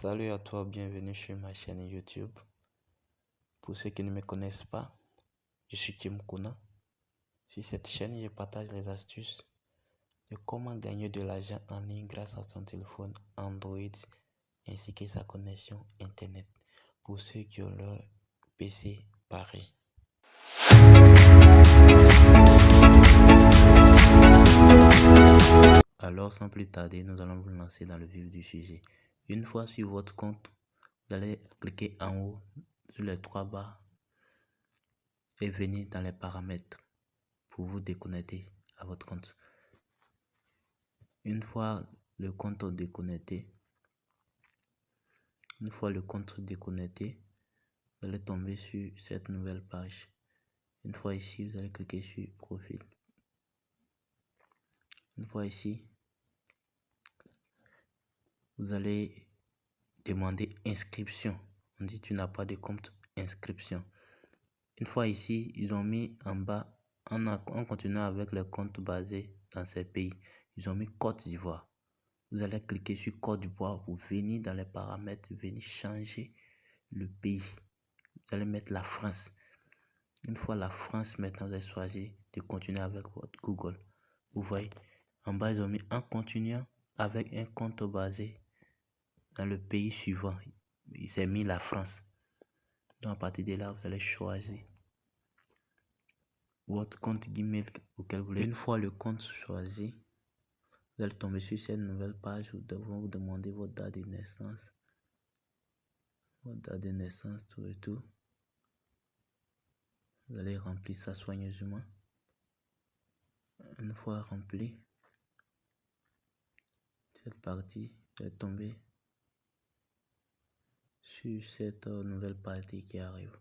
Salut à toi, bienvenue sur ma chaîne YouTube. Pour ceux qui ne me connaissent pas, je suis Kim Kuna. Sur cette chaîne, je partage les astuces de comment gagner de l'argent en ligne grâce à son téléphone Android ainsi que sa connexion Internet pour ceux qui ont leur PC pareil. Alors, sans plus tarder, nous allons vous lancer dans le vif du sujet. Une fois sur votre compte, vous allez cliquer en haut sur les trois barres et venir dans les paramètres pour vous déconnecter à votre compte. Une fois le compte déconnecté, vous allez tomber sur cette nouvelle page. Une fois ici, vous allez cliquer sur profil. Une fois ici, vous allez demander inscription. On dit tu n'as pas de compte, inscription. Une fois ici, ils ont mis en bas, en continuant avec les comptes basés dans ces pays, ils ont mis Côte d'Ivoire. Vous allez cliquer sur Côte d'Ivoire pour venir dans les paramètres, venir changer le pays. Vous allez mettre la France. Une fois la France, maintenant vous allez choisir de continuer avec votre Google. Vous voyez, en bas ils ont mis en continuant avec un compte basé dans le pays suivant. Il s'est mis la France. Donc à partir de là, vous allez choisir votre compte Gmail auquel vous voulez. Une fois le compte choisi, vous allez tomber sur cette nouvelle page où vous demander votre date de naissance. Votre date de naissance, tout et tout. Vous allez remplir ça soigneusement. Une fois rempli cette partie, vous allez tomber sur cette nouvelle partie qui arrive.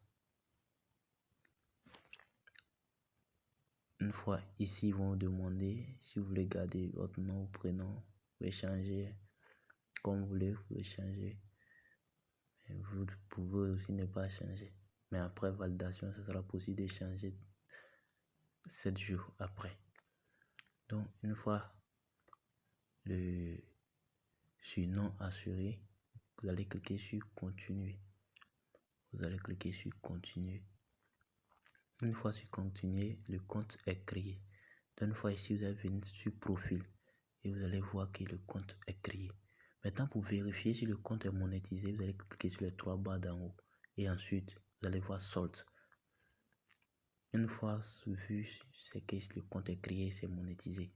Une fois ici, ils vont vous demander si vous voulez garder votre nom ou prénom. Vous pouvez changer comme vous voulez, vous pouvez changer. Et vous pouvez aussi ne pas changer. Mais après validation, ce sera possible de changer 7 jours après. Donc, une fois le surnom assuré, vous allez cliquer sur continuer. Vous allez cliquer sur continuer. Une fois sur continuer, le compte est créé. Donc, une fois ici, vous allez venir sur profil et vous allez voir que le compte est créé. Maintenant, pour vérifier si le compte est monétisé, vous allez cliquer sur les trois barres d'en haut et ensuite, vous allez voir solde. Une fois vu, c'est que le compte est créé, c'est monétisé.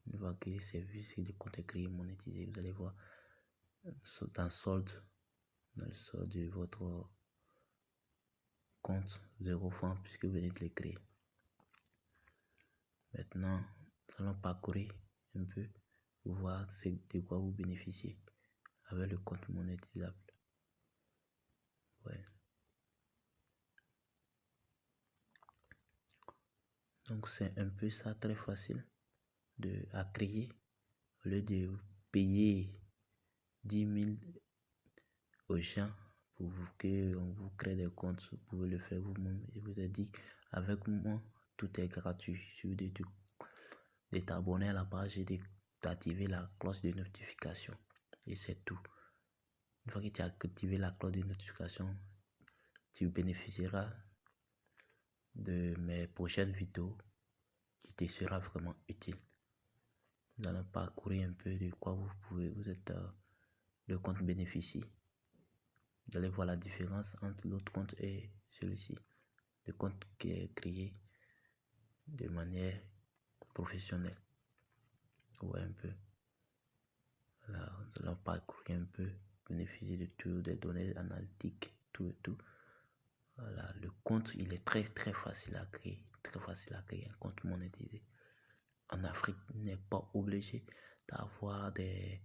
Une fois que c'est vu, c'est le compte est créé, monétisé, vous allez voir dans solde, dans le solde de votre compte 0 francs puisque vous venez de le créer. Maintenant, nous allons parcourir un peu pour voir de quoi vous bénéficiez avec le compte monétisable. Ouais. Donc c'est un peu ça, très facile à créer. Au lieu de payer 10 000 aux gens pour qu'on vous crée des comptes, vous pouvez le faire vous-même. Je vous ai dit, avec moi, tout est gratuit. Il suffit de t'abonner à la page et d'activer la cloche de notification. Et c'est tout. Une fois que tu as activé la cloche de notification, tu bénéficieras de mes prochaines vidéos qui te sera vraiment utile. Nous allons parcourir un peu de quoi vous êtes le compte bénéficie. Vous allez voir la différence entre l'autre compte et celui-ci. Le compte qui est créé de manière professionnelle. Ouais, un peu. Voilà, nous allons parcourir un peu, bénéficier de tout, des données analytiques, tout et tout. Voilà, le compte, il est très facile à créer. Très facile à créer, un compte monétisé. En Afrique, n'est pas obligé d'avoir des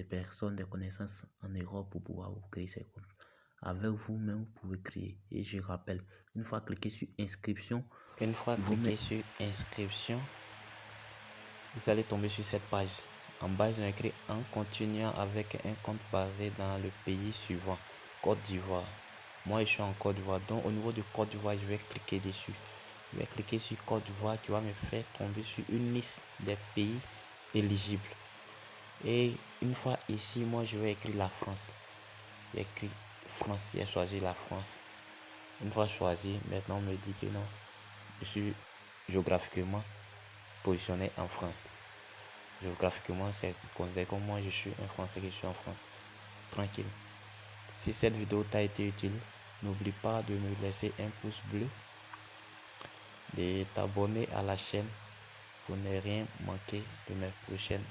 personnes, des connaissances en Europe pour pouvoir vous créer ces comptes. Avec vous-même, vous pouvez créer. Et je rappelle, une fois cliqué sur inscription, vous allez tomber sur cette page. En bas, ils ont écrit en continuant avec un compte basé dans le pays suivant, Côte d'Ivoire. Moi, je suis en Côte d'Ivoire. Donc, au niveau de Côte d'Ivoire, je vais cliquer dessus. Je vais cliquer sur Côte d'Ivoire qui va me faire tomber sur une liste des pays éligibles. Et une fois ici, moi je vais écrire la France. J'ai écrit France, j'ai choisi la France. Une fois choisi, maintenant on me dit que non, je suis géographiquement positionné en France. Géographiquement, c'est considéré comme moi je suis un Français, que je suis en France. Tranquille. Si cette vidéo t'a été utile, n'oublie pas de me laisser un pouce bleu, de t'abonner à la chaîne pour ne rien manquer de mes prochaines